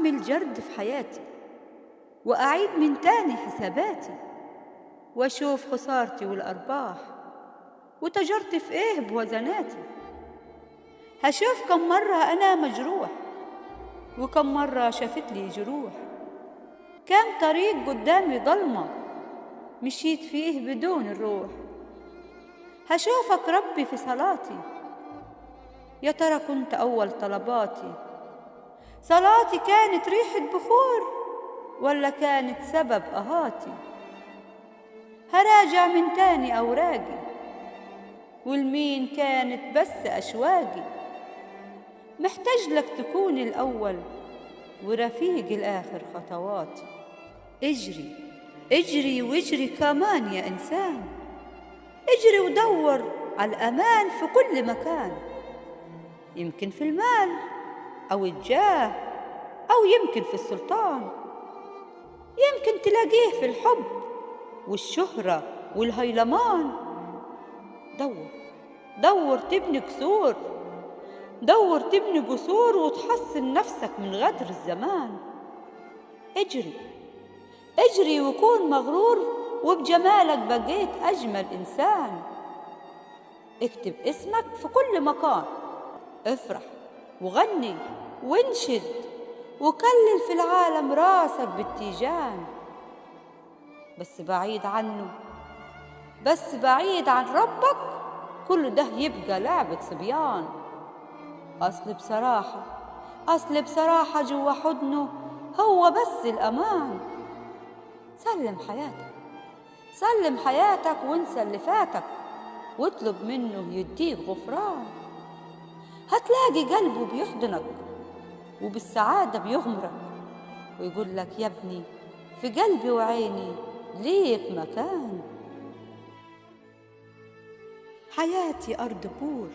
أعمل جرد في حياتي وأعيد من تاني حساباتي، وأشوف خسارتي والأرباح وتجرت في إيه بوزناتي. هشوف كم مرة أنا مجروح وكم مرة شافت لي جروح، كام طريق قدامي ضلمة مشيت فيه بدون الروح. هشوفك ربي في صلاتي، يا ترى كنت أول طلباتي؟ صلاتي كانت ريحة بخور ولا كانت سبب أهاتي؟ هراجع من تاني أوراقي والمين كانت بس أشواقي. محتاج لك تكون الأول ورفيق الآخر خطواتي. اجري اجري واجري كمان يا إنسان، اجري ودور على الأمان في كل مكان، يمكن في المال أو الجاه أو يمكن في السلطان، يمكن تلاقيه في الحب والشهرة والهيلمان. دور تبني قصور، دور تبني قصور وتحصن نفسك من غدر الزمان. اجري اجري وكون مغرور وبجمالك بقيت أجمل إنسان. اكتب اسمك في كل مكان، افرح وغني وانشد وكلل في العالم راسك بالتيجان. بس بعيد عنه، بس بعيد عن ربك كل ده يبقى لعبة صبيان. أصل بصراحة جوا حضنه هو بس الأمان. سلم حياتك وانسى اللي فاتك واطلب منه يديك غفران. هتلاقي قلبه بيحضنك وبالسعادة بيغمرك ويقول لك يا ابني في قلبي وعيني ليك مكان. حياتي أرض بور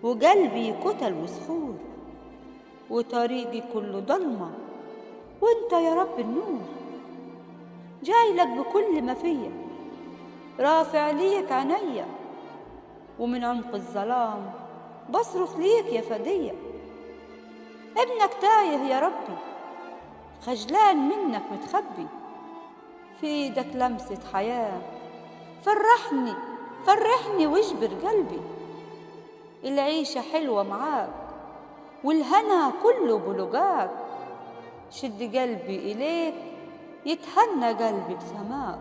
وقلبي كتل وصخور وطريقي كله ضلمة وانت يا رب النور. جاي لك بكل ما فيا، رافع ليك عينيا ومن عمق الظلام بصرخ ليك يا فدية. ابنك تايه يا ربي، خجلان منك متخبي، في ايدك لمسة حياة، فرحني واجبر قلبي. العيشة حلوة معاك والهنا كله بلقاك، شد قلبي إليك يتهنى قلبي بسماك.